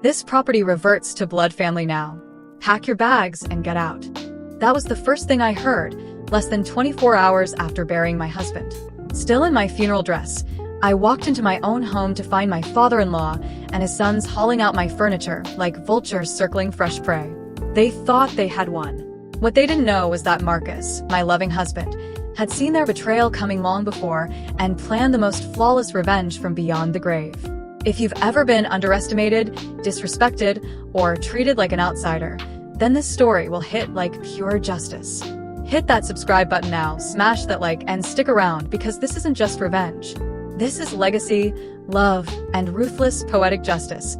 This property reverts to blood family now. Pack your bags and get out. That was the first thing I heard, less than 24 hours after burying my husband. Still in my funeral dress, I walked into my own home to find my father-in-law and his sons hauling out my furniture like vultures circling fresh prey. They thought they had won. What they didn't know was that Marcus, my loving husband, had seen their betrayal coming long before and planned the most flawless revenge from beyond the grave. If you've ever been underestimated, disrespected, or treated like an outsider, then this story will hit like pure justice. Hit that subscribe button now, smash that like, and stick around because this isn't just revenge. This is legacy, love, and ruthless poetic justice,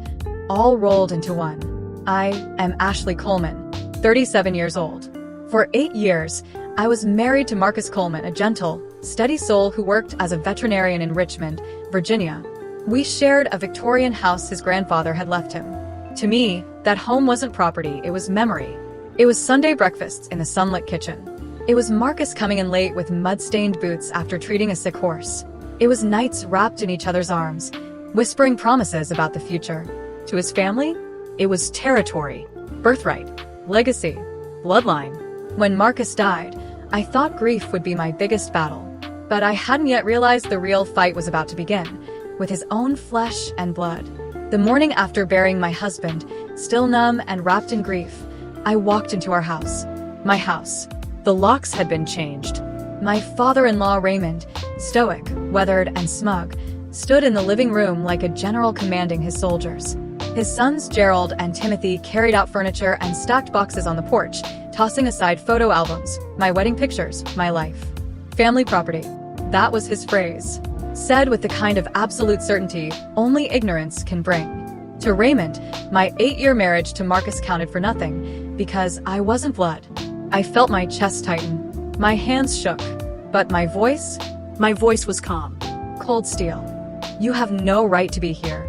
all rolled into one. I am Ashley Coleman, 37 years old. For 8 years, I was married to Marcus Coleman, a gentle, steady soul who worked as a veterinarian in Richmond, Virginia. We shared a Victorian house his grandfather had left him. To me, that home wasn't property, it was memory. It was Sunday breakfasts in the sunlit kitchen. It was Marcus coming in late with mud-stained boots after treating a sick horse. It was nights wrapped in each other's arms, whispering promises about the future. To his family, it was territory, birthright, legacy, bloodline. When Marcus died, I thought grief would be my biggest battle. But I hadn't yet realized the real fight was about to begin, with his own flesh and blood. The morning after burying my husband, still numb and wrapped in grief, I walked into our house. My house. The locks had been changed. My father-in-law Raymond, stoic, weathered, and smug, stood in the living room like a general commanding his soldiers. His sons Gerald and Timothy carried out furniture and stacked boxes on the porch, tossing aside photo albums, my wedding pictures, my life. Family property. That was his phrase, said with the kind of absolute certainty only ignorance can bring. To Raymond, my 8-year marriage to Marcus counted for nothing, because I wasn't blood. I felt my chest tighten. My hands shook, but my voice was calm. Cold steel. You have no right to be here.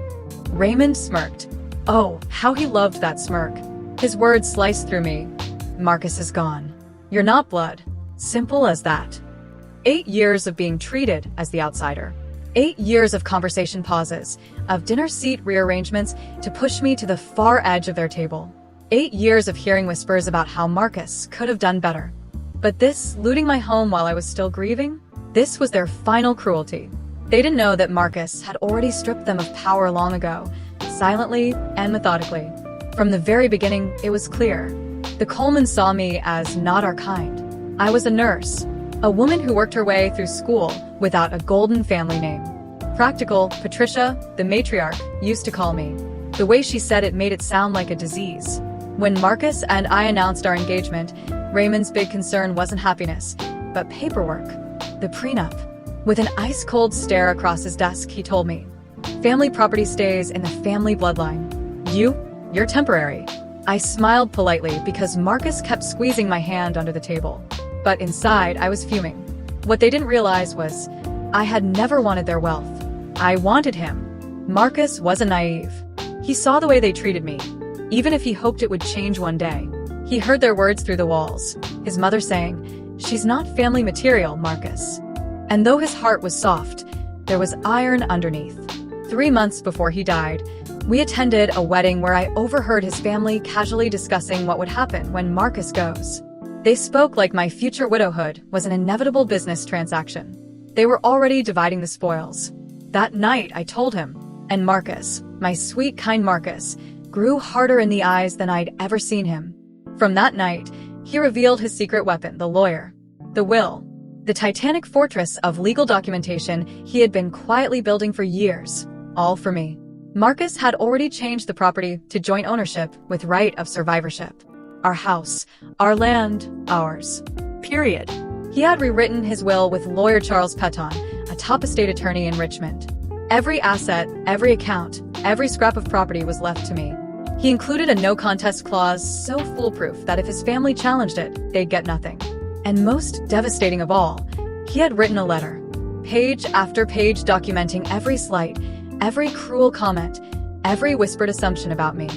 Raymond smirked. Oh, how he loved that smirk. His words sliced through me. Marcus is gone. You're not blood. Simple as that. 8 years of being treated as the outsider. 8 years of conversation pauses, of dinner seat rearrangements to push me to the far edge of their table. 8 years of hearing whispers about how Marcus could have done better. But this, looting my home while I was still grieving, this was their final cruelty. They didn't know that Marcus had already stripped them of power long ago, silently and methodically. From the very beginning, it was clear. The Colemans saw me as not our kind. I was a nurse, a woman who worked her way through school without a golden family name. Practical, Patricia, the matriarch, used to call me. The way she said it made it sound like a disease. When Marcus and I announced our engagement, Raymond's big concern wasn't happiness, but paperwork. The prenup. With an ice-cold stare across his desk, he told me, family property stays in the family bloodline. You're temporary. I smiled politely because Marcus kept squeezing my hand under the table. But inside, I was fuming. What they didn't realize was, I had never wanted their wealth. I wanted him. Marcus wasn't naive. He saw the way they treated me, even if he hoped it would change one day. He heard their words through the walls, his mother saying, "She's not family material, Marcus." And though his heart was soft, there was iron underneath. 3 months before he died, we attended a wedding where I overheard his family casually discussing what would happen when Marcus goes. They spoke like my future widowhood was an inevitable business transaction. They were already dividing the spoils. That night, I told him, and Marcus, my sweet, kind Marcus, grew harder in the eyes than I'd ever seen him. From that night, he revealed his secret weapon, the lawyer, the will, the titanic fortress of legal documentation he had been quietly building for years, all for me. Marcus had already changed the property to joint ownership with right of survivorship. Our house, our land, ours. Period. He had rewritten his will with lawyer Charles Peton, a top estate attorney in Richmond. Every asset, every account, every scrap of property was left to me. He included a no-contest clause so foolproof that if his family challenged it, they'd get nothing. And most devastating of all, he had written a letter, page after page documenting every slight, every cruel comment, every whispered assumption about me.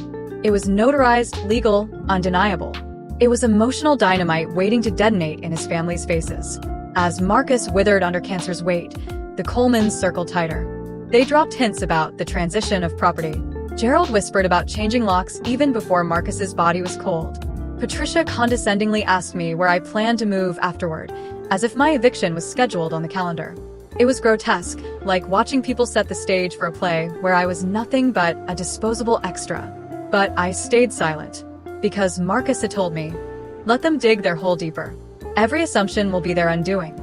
It was notarized, legal, undeniable. It was emotional dynamite waiting to detonate in his family's faces. As Marcus withered under cancer's weight, the Colemans circled tighter. They dropped hints about the transition of property, Gerald whispered about changing locks even before Marcus's body was cold. Patricia condescendingly asked me where I planned to move afterward, as if my eviction was scheduled on the calendar. It was grotesque, like watching people set the stage for a play where I was nothing but a disposable extra. But I stayed silent, because Marcus had told me, let them dig their hole deeper. Every assumption will be their undoing.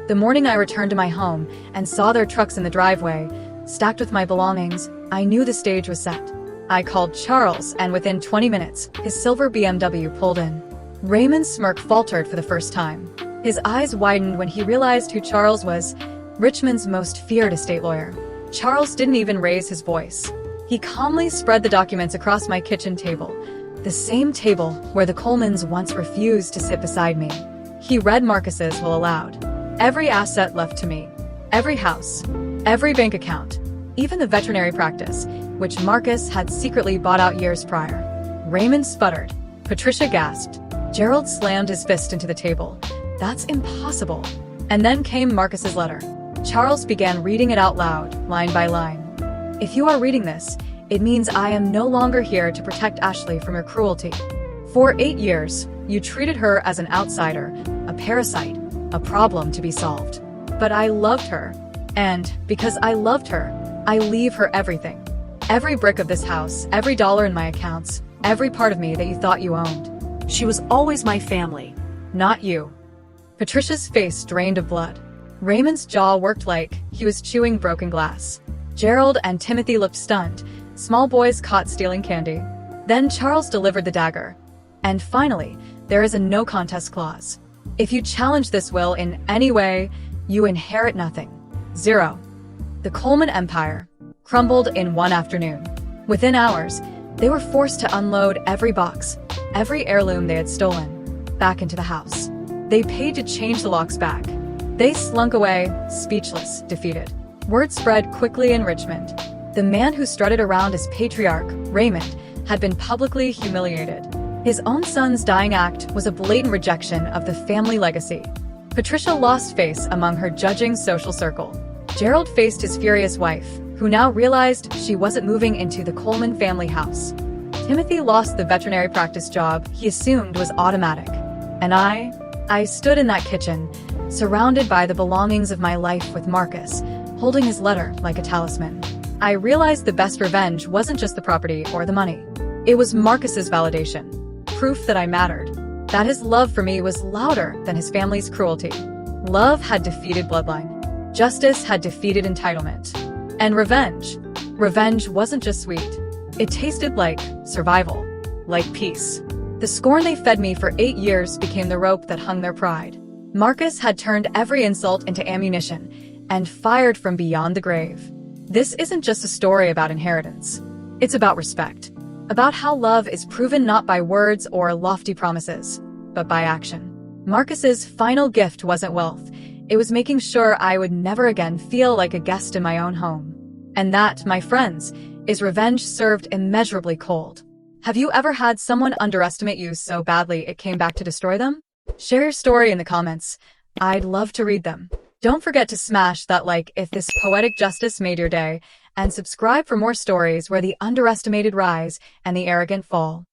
The morning I returned to my home and saw their trucks in the driveway, stacked with my belongings, I knew the stage was set. I called Charles, and within 20 minutes, his silver BMW pulled in. Raymond's smirk faltered for the first time. His eyes widened when he realized who Charles was, Richmond's most feared estate lawyer. Charles didn't even raise his voice. He calmly spread the documents across my kitchen table, the same table where the Colemans once refused to sit beside me. He read Marcus's will aloud. Every asset left to me. Every house. Every bank account. Even the veterinary practice, which Marcus had secretly bought out years prior. Raymond sputtered. Patricia gasped. Gerald slammed his fist into the table. That's impossible. And then came Marcus's letter. Charles began reading it out loud, line by line. If you are reading this, it means I am no longer here to protect Ashley from your cruelty. For 8 years, you treated her as an outsider, a parasite, a problem to be solved. But I loved her. And because I loved her, I leave her everything. Every brick of this house, every dollar in my accounts, every part of me that you thought you owned. She was always my family. Not you. Patricia's face drained of blood. Raymond's jaw worked like he was chewing broken glass. Gerald and Timothy looked stunned, small boys caught stealing candy. Then Charles delivered the dagger. And finally, there is a no contest clause. If you challenge this will in any way, you inherit nothing. 0. The Coleman empire crumbled in one afternoon. Within hours, they were forced to unload every box, every heirloom they had stolen, back into the house. They paid to change the locks back. They slunk away, speechless, defeated. Word spread quickly in Richmond. The man who strutted around as patriarch, Raymond, had been publicly humiliated. His own son's dying act was a blatant rejection of the family legacy. Patricia lost face among her judging social circle. Gerald faced his furious wife, who now realized she wasn't moving into the Coleman family house. Timothy lost the veterinary practice job he assumed was automatic. And I stood in that kitchen, surrounded by the belongings of my life with Marcus, holding his letter like a talisman. I realized the best revenge wasn't just the property or the money. It was Marcus's validation, proof that I mattered, that his love for me was louder than his family's cruelty. Love had defeated bloodline. Justice had defeated entitlement. And revenge wasn't just sweet. It tasted like survival, like peace. The scorn they fed me for 8 years became the rope that hung their pride. Marcus had turned every insult into ammunition and fired from beyond the grave. This isn't just a story about inheritance. It's about respect. About how love is proven not by words or lofty promises, but by action. Marcus's final gift wasn't wealth. It was making sure I would never again feel like a guest in my own home. And that, my friends, is revenge served immeasurably cold. Have you ever had someone underestimate you so badly it came back to destroy them? Share your story in the comments. I'd love to read them. Don't forget to smash that like if this poetic justice made your day, and subscribe for more stories where the underestimated rise and the arrogant fall.